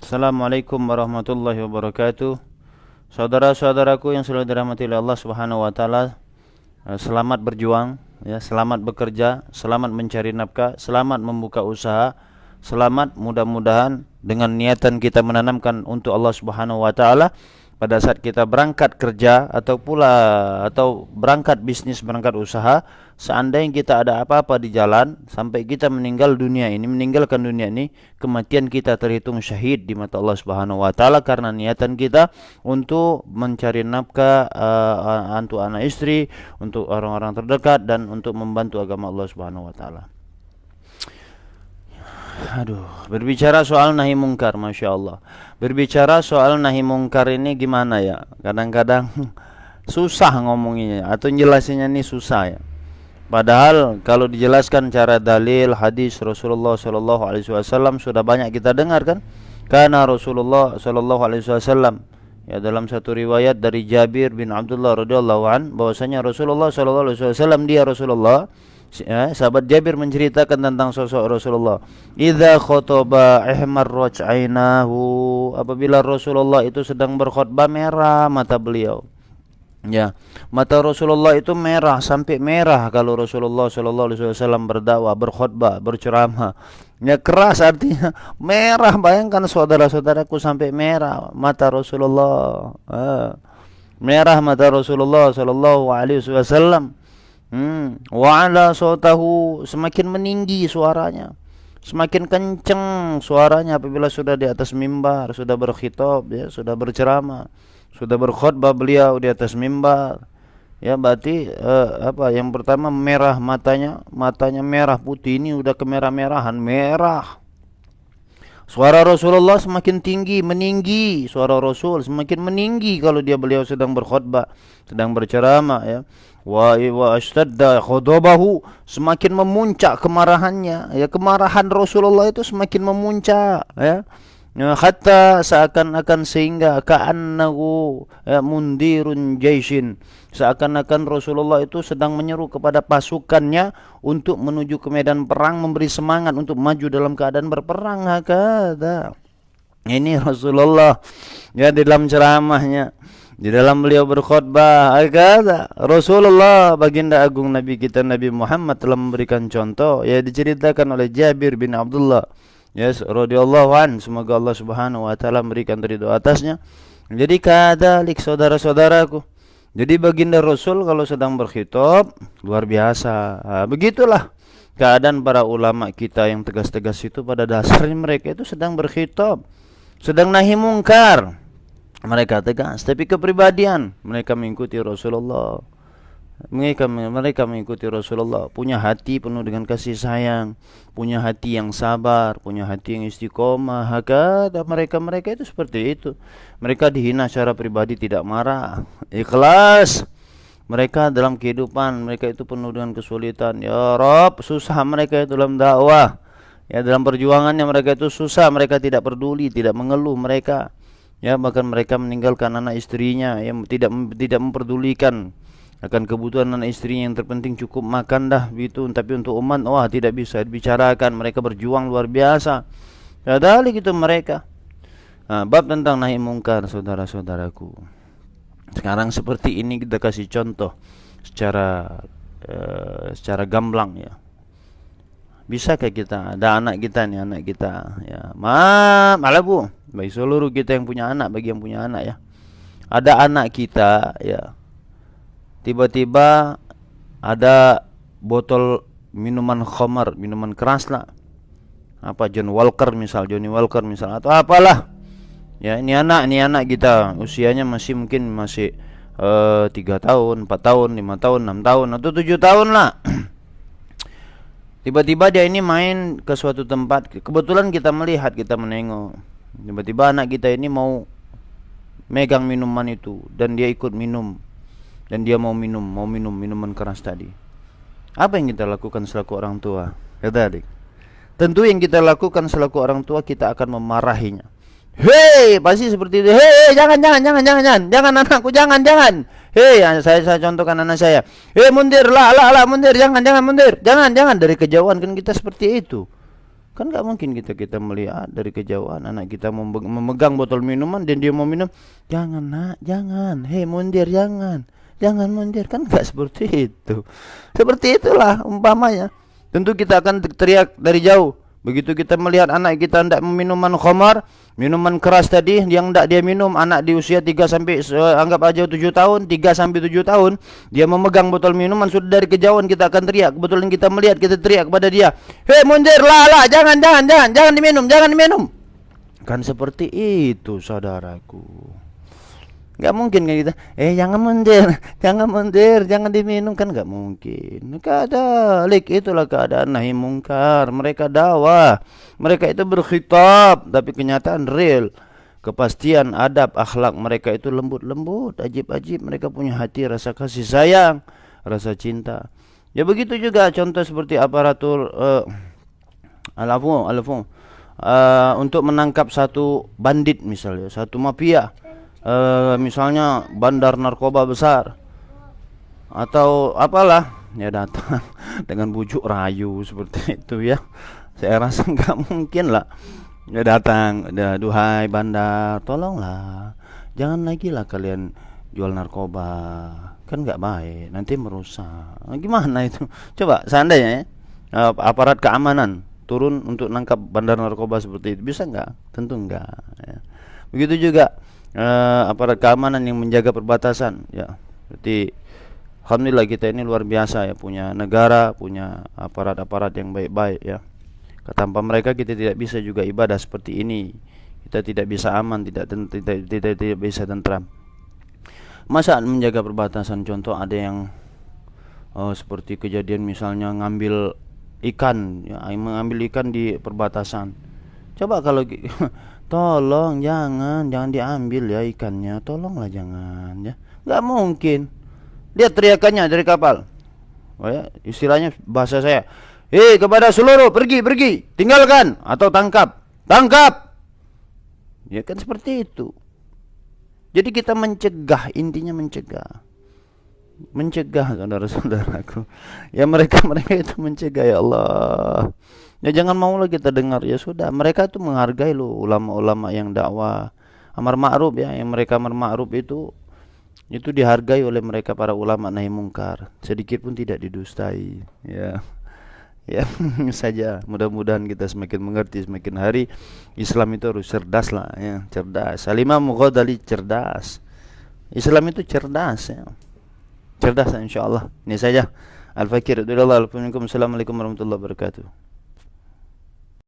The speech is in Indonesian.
Assalamualaikum warahmatullahi wabarakatuh. Saudara-saudaraku yang selalu dirahmati oleh Allah Subhanahu wa taala, selamat berjuang ya, selamat bekerja, selamat mencari nafkah, selamat membuka usaha. Selamat, mudah-mudahan dengan niatan kita menanamkan untuk Allah Subhanahu wa taala pada saat kita berangkat kerja atau berangkat bisnis, berangkat usaha, seandainya kita ada apa-apa di jalan sampai kita meninggalkan dunia ini, kematian kita terhitung syahid di mata Allah Subhanahu wa taala karena niatan kita untuk mencari nafkah untuk anak istri, untuk orang-orang terdekat, dan untuk membantu agama Allah Subhanahu wa taala. Berbicara soal nahi mungkar, Masya Allah. Berbicara soal nahi mungkar ini gimana ya? Kadang-kadang susah ngomonginnya atau jelasinnya ini susah ya. Padahal kalau dijelaskan cara dalil hadis Rasulullah Shallallahu Alaihi Wasallam sudah banyak kita dengar kan? Karena Rasulullah Shallallahu Alaihi Wasallam ya, dalam satu riwayat dari Jabir bin Abdullah radhiyallahu an, bahwasanya Rasulullah Shallallahu Alaihi Wasallam, ya, sahabat Jabir menceritakan tentang sosok Rasulullah. Idza khotaba ihmarrat ainahu, apabila Rasulullah itu sedang berkhutbah merah mata beliau. Ya, mata Rasulullah itu merah sampai merah kalau Rasulullah sallallahu alaihi wasallam berdakwah, berkhutbah, berceramah. Ya, keras artinya merah. Bayangkan saudara-saudaraku, sampai merah mata Rasulullah. Merah mata Rasulullah sallallahu alaihi wasallam. Wa ala sautahu, semakin meninggi suaranya, semakin kencang suaranya apabila sudah di atas mimbar, sudah berkhitab ya, sudah berceramah, sudah berkhutbah beliau di atas mimbar. Ya, berarti yang pertama merah matanya merah putih, ini udah kemerah-merahan, merah. Suara Rasulullah semakin tinggi, meninggi. Suara Rasul semakin meninggi kalau beliau sedang berkhutbah, sedang berceramah ya. Wa ashtadda ghadabahu, semakin memuncak kemarahannya ya, kemarahan Rasulullah itu semakin memuncak ya. Hatta seakan-akan, sehingga ka'annahu mundirun jaishin, seakan-akan Rasulullah itu sedang menyeru kepada pasukannya untuk menuju ke medan perang, memberi semangat untuk maju dalam keadaan berperang. Hakada, ini Rasulullah ya dalam ceramahnya, di dalam beliau berkhutbah. Hakada Rasulullah, baginda agung Nabi kita Nabi Muhammad telah memberikan contoh ya, diceritakan oleh Jabir bin Abdullah yes radhiyallahu an, semoga Allah Subhanahu wa taala memberikan ridho atasnya. Jadi kadalik, saudara-saudaraku, jadi baginda Rasul kalau sedang berkhitab luar biasa. Begitulah keadaan para ulama kita yang tegas-tegas itu, pada dasarnya mereka itu sedang berkhitab, sedang nahi mungkar. Mereka tegas, tapi kepribadian mereka mengikuti Rasulullah. Mereka mengikuti Rasulullah, punya hati penuh dengan kasih sayang, punya hati yang sabar, punya hati yang istiqomah. Hakada mereka itu seperti itu. Mereka dihina secara pribadi tidak marah, ikhlas. Mereka dalam kehidupan mereka itu penuh dengan kesulitan. Ya Rob, susah mereka itu dalam dakwah. Ya, dalam perjuangannya mereka itu susah, mereka tidak peduli, tidak mengeluh mereka. Ya, bahkan mereka meninggalkan anak istrinya yang tidak memperdulikan akan kebutuhan anak istrinya, yang terpenting cukup makan dah gitu. Tapi untuk umat, wah, tidak bisa dibicarakan. Mereka berjuang luar biasa. Padahal gitu mereka. Bab tentang nahi mungkar, saudara-saudaraku. Sekarang seperti ini kita kasih contoh secara gamblang ya. Bisakah kita, ada anak kita ya, malah bu, bagi seluruh kita yang punya anak, bagi yang punya anak ya, ada anak kita ya, tiba-tiba ada botol minuman khamar, minuman keras lah, Johnny Walker misal, atau apalah ya. Ini anak kita usianya mungkin masih 3 tahun, 4 tahun, 5 tahun, 6 tahun, atau 7 tahun lah. Tiba-tiba dia ini main ke suatu tempat, kebetulan kita melihat, kita menengok. Tiba-tiba anak kita ini mau megang minuman itu, dan dia ikut minum, dan dia mau minum minuman keras tadi. Apa yang kita lakukan selaku orang tua? Kata-adik, tentu yang kita lakukan selaku orang tua, kita akan memarahinya. Hei, pasti seperti itu. Hei, jangan anakku, jangan. Hei, saya contohkan anak saya. Hei, mundur, mundur, jangan mundur. Jangan, dari kejauhan kan kita seperti itu. Kan nggak mungkin kita melihat dari kejauhan anak kita memegang botol minuman dan dia mau minum, jangan nak, jangan, hei mundir, jangan mundir, kan nggak seperti itu. Seperti itulah umpamanya. Tentu kita akan teriak dari jauh. Begitu kita melihat anak kita hendak minuman khamar, minuman keras tadi yang hendak dia minum, anak di usia 3 sampai anggap aja 7 tahun, 3 sampai 7 tahun, dia memegang botol minuman, sudah dari kejauhan kita akan teriak. Kebetulan kita melihat, kita teriak kepada dia, "Hei mundur, lah, jangan diminum." Kan seperti itu, saudaraku. Nggak mungkin kan kita, jangan mundur, jangan diminum, kan nggak mungkin. Itulah keadaan nahi mungkar. Mereka dakwah, mereka itu berkhitab, tapi kenyataan real. Kepastian adab akhlak mereka itu lembut-lembut, ajib-ajib. Mereka punya hati rasa kasih sayang, rasa cinta. Ya begitu juga contoh seperti aparatur untuk menangkap satu bandit misalnya, satu mafia. Misalnya bandar narkoba besar atau apalah, ya datang dengan bujuk rayu seperti itu ya. Saya rasa nggak mungkin lah. Ya datang, duhai bandar, tolonglah, jangan lagi lah kalian jual narkoba, kan nggak baik, nanti merusak. Gimana itu? Coba seandainya aparat keamanan turun untuk nangkap bandar narkoba seperti itu, bisa nggak? Tentu nggak. Ya. Begitu juga aparat keamanan yang menjaga perbatasan, ya. Berarti alhamdulillah kita ini luar biasa ya, punya negara, punya aparat-aparat yang baik-baik ya. Tanpa mereka kita tidak bisa juga ibadah seperti ini. Kita tidak bisa aman, tidak bisa tentram. Masa menjaga perbatasan, contoh ada yang seperti kejadian misalnya ngambil ikan, ya, mengambil ikan di perbatasan. Coba kalau tolong jangan diambil ya ikannya, tolonglah jangan ya. Nggak mungkin. Lihat teriakannya dari kapal. Oh ya, istilahnya bahasa saya, kepada seluruh pergi, tinggalkan atau tangkap. Ya kan seperti itu. Jadi kita mencegah, intinya mencegah saudara-saudaraku. Ya mereka itu mencegah, ya Allah. Ya jangan maulah kita dengar, ya sudah. Mereka itu menghargai loh ulama-ulama yang dakwah amar ma'ruf ya, yang mereka amar ma'ruf itu dihargai oleh mereka para ulama nahi mungkar. Sedikit pun tidak didustai, ya. Ya saja, mudah-mudahan kita semakin mengerti, semakin hari Islam itu harus cerdas lah ya, cerdas. Al-Imam Ghazali cerdas. Islam itu cerdas ya. Cerdas insyaallah. Ini saja. Al-Fakir. Assalamualaikum warahmatullahi wabarakatuh.